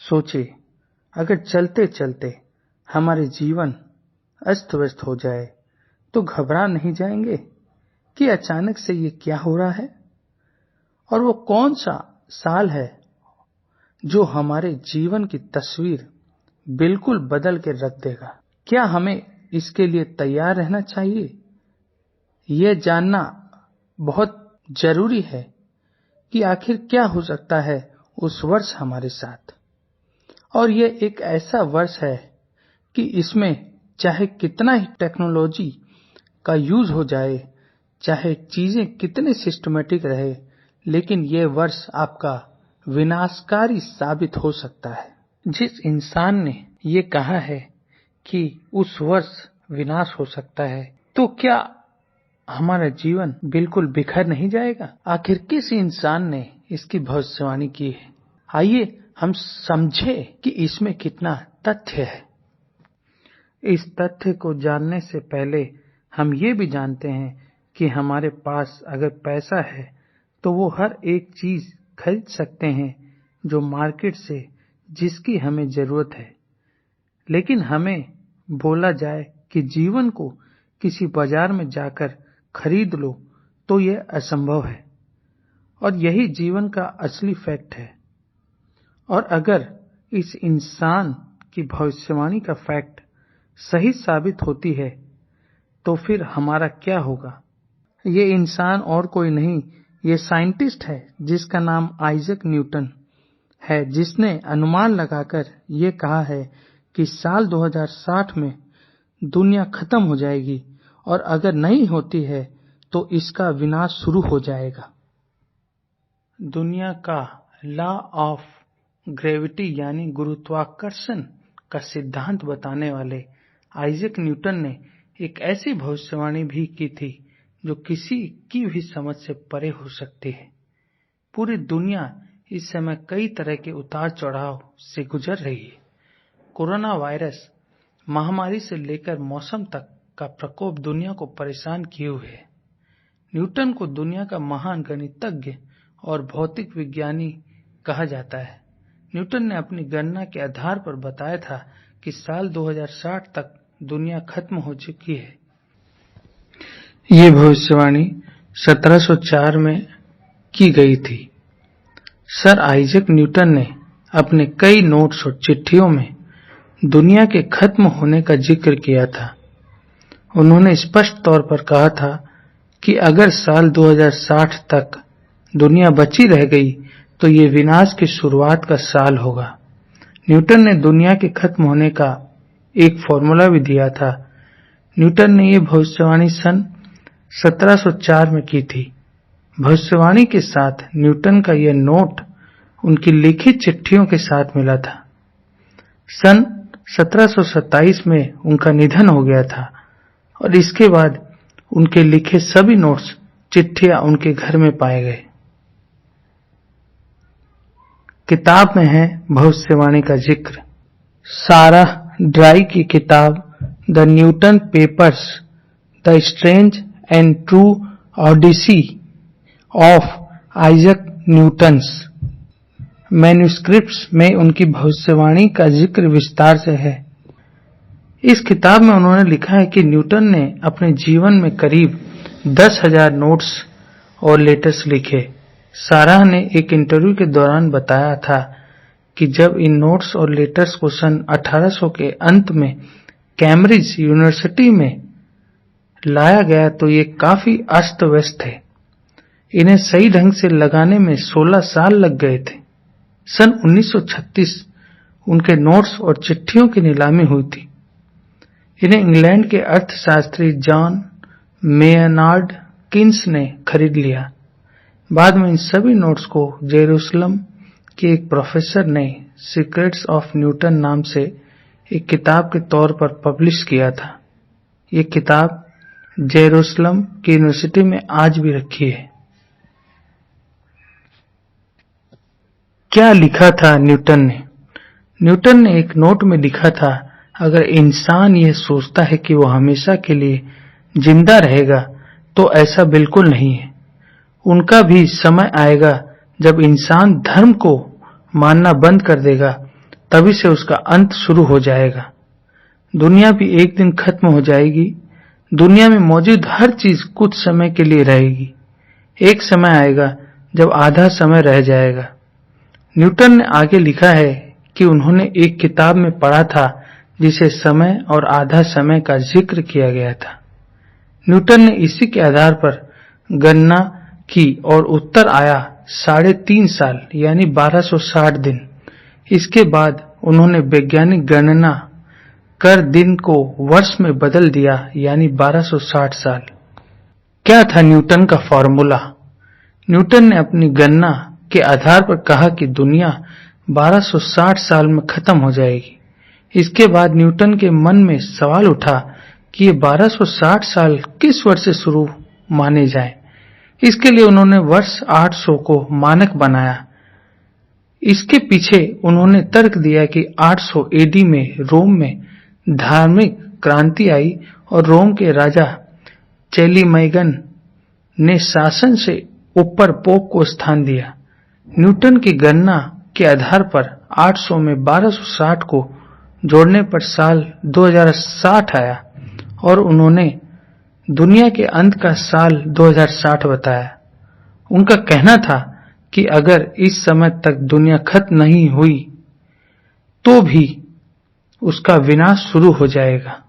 सोचे, अगर चलते चलते हमारे जीवन अस्त व्यस्त हो जाए तो घबरा नहीं जाएंगे कि अचानक से ये क्या हो रहा है? और वो कौन सा साल है जो हमारे जीवन की तस्वीर बिल्कुल बदल के रख देगा? क्या हमें इसके लिए तैयार रहना चाहिए? यह जानना बहुत जरूरी है कि आखिर क्या हो सकता है उस वर्ष हमारे साथ। और यह एक ऐसा वर्ष है कि इसमें चाहे कितना ही टेक्नोलॉजी का यूज हो जाए, चाहे चीजें कितने सिस्टमेटिक रहे, लेकिन यह वर्ष आपका विनाशकारी साबित हो सकता है। जिस इंसान ने ये कहा है कि उस वर्ष विनाश हो सकता है, तो क्या हमारा जीवन बिल्कुल बिखर नहीं जाएगा? आखिर किस इंसान ने इसकी भविष्यवाणी की है? आइए हम समझे कि इसमें कितना तथ्य है। इस तथ्य को जानने से पहले हम ये भी जानते हैं कि हमारे पास अगर पैसा है तो वो हर एक चीज खरीद सकते हैं जो मार्केट से जिसकी हमें जरूरत है। लेकिन हमें बोला जाए कि जीवन को किसी बाजार में जाकर खरीद लो तो यह असंभव है, और यही जीवन का असली फैक्ट है। और अगर इस इंसान की भविष्यवाणी का फैक्ट सही साबित होती है तो फिर हमारा क्या होगा? ये इंसान और कोई नहीं, ये साइंटिस्ट है जिसका नाम आइजैक न्यूटन है, जिसने अनुमान लगाकर ये कहा है कि साल 2060 में दुनिया खत्म हो जाएगी, और अगर नहीं होती है तो इसका विनाश शुरू हो जाएगा। दुनिया का लॉ ऑफ ग्रेविटी यानी गुरुत्वाकर्षण का सिद्धांत बताने वाले आइजैक न्यूटन ने एक ऐसी भविष्यवाणी भी की थी जो किसी की भी समझ से परे हो सकती है। पूरी दुनिया इस समय कई तरह के उतार चढ़ाव से गुजर रही है। कोरोना वायरस महामारी से लेकर मौसम तक का प्रकोप दुनिया को परेशान किए हुए है। न्यूटन को दुनिया का महान गणितज्ञ और भौतिक विज्ञानी कहा जाता है। न्यूटन ने अपनी गणना के आधार पर बताया था कि साल 2060 तक दुनिया खत्म हो चुकी है। ये भविष्यवाणी 1704 में की गई थी। सर आइजैक न्यूटन ने अपने कई नोट्स और चिट्ठियों में दुनिया के खत्म होने का जिक्र किया था। उन्होंने स्पष्ट तौर पर कहा था कि अगर साल 2060 तक दुनिया बची रह गई तो ये विनाश की शुरुआत का साल होगा। न्यूटन ने दुनिया के खत्म होने का एक फॉर्मूला भी दिया था। न्यूटन ने ये भविष्यवाणी सन 1704 में की थी। भविष्यवाणी के साथ न्यूटन का यह नोट उनकी लिखित चिट्ठियों के साथ मिला था। सन 1727 में उनका निधन हो गया था, और इसके बाद उनके लिखे सभी नोट्स, चिट्ठियां उनके घर में पाए गए। किताब में है भविष्यवाणी का जिक्र। सारा ड्राई की किताब the Newton papers, the strange and true Odyssey of Isaac Newton's manuscripts में उनकी भविष्यवाणी का जिक्र विस्तार से है। इस किताब में उन्होंने लिखा है कि न्यूटन ने अपने जीवन में करीब 10,000 नोट्स और लेटर्स लिखे। साराह ने एक इंटरव्यू के दौरान बताया था कि जब इन नोट्स और लेटर्स को सन 1800 के अंत में कैम्ब्रिज यूनिवर्सिटी में लाया गया तो ये काफी अस्त व्यस्त थे। इन्हें सही ढंग से लगाने में 16 साल लग गए थे। सन 1936 उनके नोट्स और चिट्ठियों की नीलामी हुई थी। इन्हें इंग्लैंड के अर्थशास्त्री जॉन मेयनार्ड किन्स ने खरीद लिया। बाद में इन सभी नोट्स को जेरूसलम के एक प्रोफेसर ने सीक्रेट्स ऑफ न्यूटन नाम से एक किताब के तौर पर पब्लिश किया था। ये किताब जेरूसलम की यूनिवर्सिटी में आज भी रखी है। क्या लिखा था न्यूटन ने? न्यूटन ने एक नोट में लिखा था, अगर इंसान यह सोचता है कि वो हमेशा के लिए जिंदा रहेगा तो ऐसा बिल्कुल नहीं है। उनका भी समय आएगा जब इंसान धर्म को मानना बंद कर देगा तभी से उसका अंत शुरू हो जाएगा। दुनिया भी एक दिन खत्म हो जाएगी। दुनिया में मौजूद हर चीज कुछ समय के लिए रहेगी। एक समय आएगा जब आधा समय रह जाएगा। न्यूटन ने आगे लिखा है कि उन्होंने एक किताब में पढ़ा था जिसे समय और आधा समय का जिक्र किया गया था। न्यूटन ने इसी के आधार पर गणना की और उत्तर आया 3.5 साल यानी 1260 दिन। इसके बाद उन्होंने वैज्ञानिक गणना कर दिन को वर्ष में बदल दिया यानी 1260 साल। क्या था न्यूटन का फॉर्मूला? न्यूटन ने अपनी गणना के आधार पर कहा कि दुनिया 1260 साल में खत्म हो जाएगी। इसके बाद न्यूटन के मन में सवाल उठा कि ये 1260 साल किस वर्ष से शुरू माने जाएं। इसके लिए उन्होंने वर्ष 800 को मानक बनाया। इसके पीछे उन्होंने तर्क दिया कि 800 एडी में रोम में धार्मिक क्रांति आई और रोम के राजा चैलिमैगन ने शासन से ऊपर पोप को स्थान दिया। न्यूटन की गणना के आधार पर 800 में 1260 को जोड़ने पर साल 2060 आया और उन्होंने दुनिया के अंत का साल 2060 बताया। उनका कहना था कि अगर इस समय तक दुनिया खत्म नहीं हुई तो भी उसका विनाश शुरू हो जाएगा।